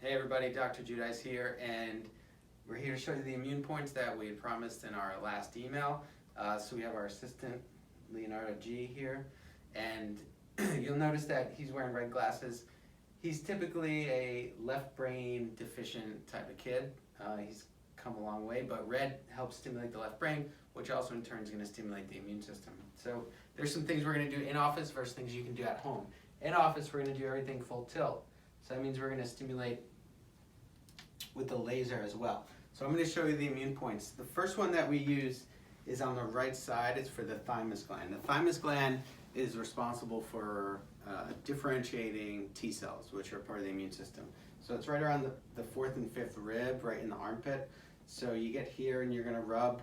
Hey everybody, Dr. Judice here, and we're here to show you the immune points that we had promised in our last email. So we have our assistant, Leonardo G here, and you'll notice that he's wearing red glasses. He's typically a left brain deficient type of kid. He's come a long way, but red helps stimulate the left brain, which also in turn is going to stimulate the immune system. So there's some things we're going to do in office versus things you can do at home. In office, we're going to do everything full tilt. So that means we're going to stimulate with the laser as well. So I'm going to show you the immune points. The first one that we use is on the right side. It's for the thymus gland. The thymus gland is responsible for differentiating T cells, which are part of the immune system. So it's right around the fourth and fifth rib, right in the armpit. So you get here and you're going to rub.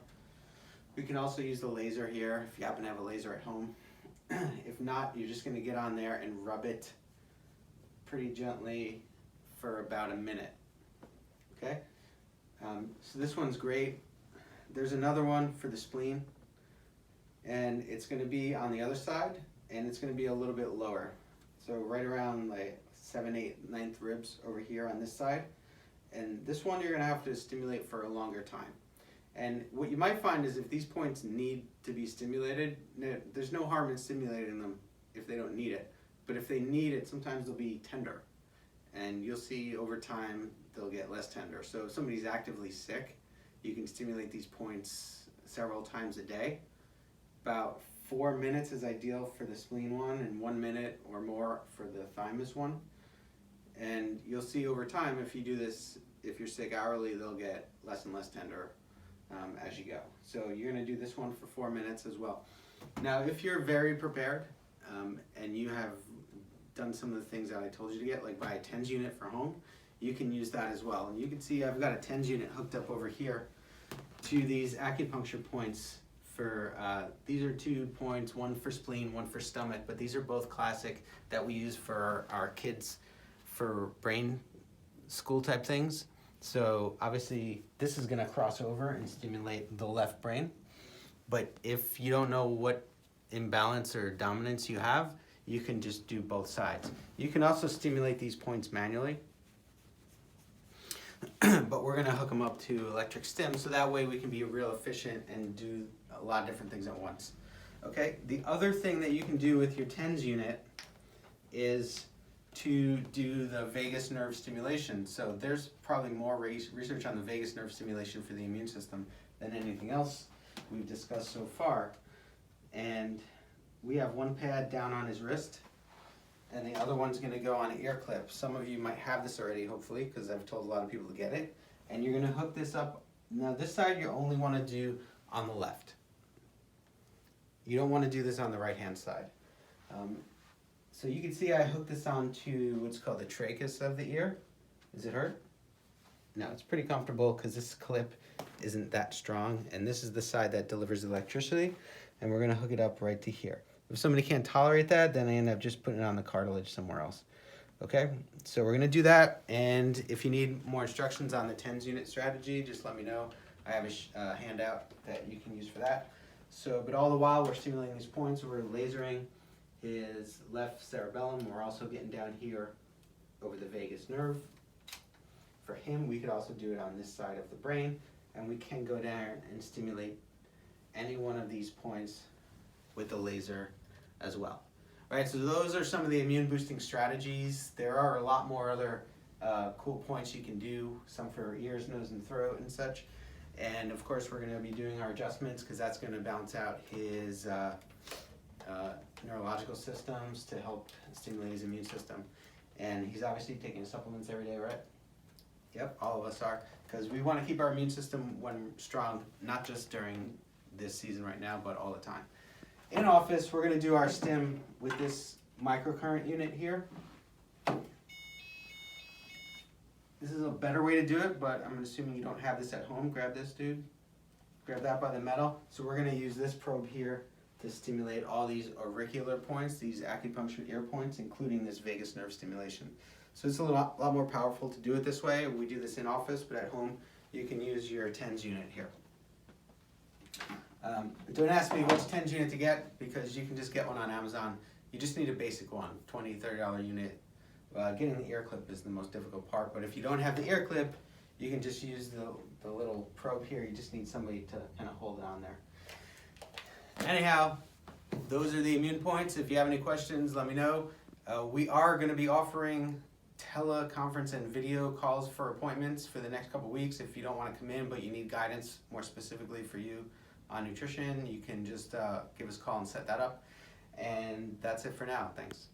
We can also use the laser here if you happen to have a laser at home. If not, you're just going to get on there and rub it pretty gently for about a minute. Okay, so this one's great. There's another one for the spleen, and it's going to be on the other side, and it's going to be a little bit lower. So right around like 7, 8, 9th ribs over here on this side. And this one you're going to have to stimulate for a longer time. And what you might find is if these points need to be stimulated, there's no harm in stimulating them if they don't need it. But if they need it, sometimes they'll be tender. And you'll see over time they'll get less tender. So if somebody's actively sick, you can stimulate these points several times a day. About 4 minutes is ideal for the spleen one, and 1 minute or more for the thymus one. And you'll see over time, if you do this, if you're sick hourly, they'll get less and less tender as you go. So you're going to do this one for 4 minutes as well. Now, if you're very prepared and you have done some of the things that I told you to get, like buy a TENS unit for home, you can use that as well. And you can see I've got a TENS unit hooked up over here to these acupuncture points for, these are 2 points, one for spleen, one for stomach, but these are both classic that we use for our kids for brain school type things. So obviously this is gonna cross over and stimulate the left brain. But if you don't know what imbalance or dominance you have, you can just do both sides. You can also stimulate these points manually, but we're gonna hook them up to electric stim so that way we can be real efficient and do a lot of different things at once. Okay, the other thing that you can do with your TENS unit is to do the vagus nerve stimulation. So there's probably more research on the vagus nerve stimulation for the immune system than anything else we've discussed so far. And we have one pad down on his wrist, and the other one's going to go on an ear clip. Some of you might have this already, hopefully, because I've told a lot of people to get it. And you're going to hook this up. Now, this side you only want to do on the left. You don't want to do this on the right-hand side. So you can see I hooked this onto what's called the trachea of the ear. Does it hurt? No, it's pretty comfortable because this clip isn't that strong, and this is the side that delivers electricity, and we're going to hook it up right to here. If somebody can't tolerate that, then I end up just putting it on the cartilage somewhere else. Okay, so we're going to do that, and if you need more instructions on the TENS unit strategy, just let me know. I have a handout that you can use for that. So, but all the while we're stimulating these points, we're lasering his left cerebellum. We're also getting down here over the vagus nerve. For him, we could also do it on this side of the brain, and we can go down and stimulate any one of these points with the laser as well. All right, so those are some of the immune boosting strategies. There are a lot more other cool points you can do, some for ears, nose, and throat and such. And of course, we're going to be doing our adjustments because that's going to balance out his neurological systems to help stimulate his immune system. And he's obviously taking supplements every day, right? Yep, all of us are, because we want to keep our immune system when strong, not just during this season right now, but all the time. In office, we're going to do our stim with this microcurrent unit here. This is a better way to do it, but I'm assuming you don't have this at home. Grab this, dude. Grab that by the metal. So we're going to use this probe here to stimulate all these auricular points, these acupuncture ear points, including this vagus nerve stimulation. So it's a lot more powerful to do it this way. We do this in office, but at home you can use your TENS unit here. Don't ask me which TENS unit to get because you can just get one on Amazon. You just need a basic one, $20, $30 unit. Getting the ear clip is the most difficult part, but if you don't have the ear clip, you can just use the little probe here. You just need somebody to kind of hold it on there. Anyhow, those are the immune points. If you have any questions, let me know. We are going to be offering teleconference and video calls for appointments for the next couple weeks. If you don't want to come in but you need guidance more specifically for you on nutrition, you can just give us a call and set that up. And that's it for now. Thanks.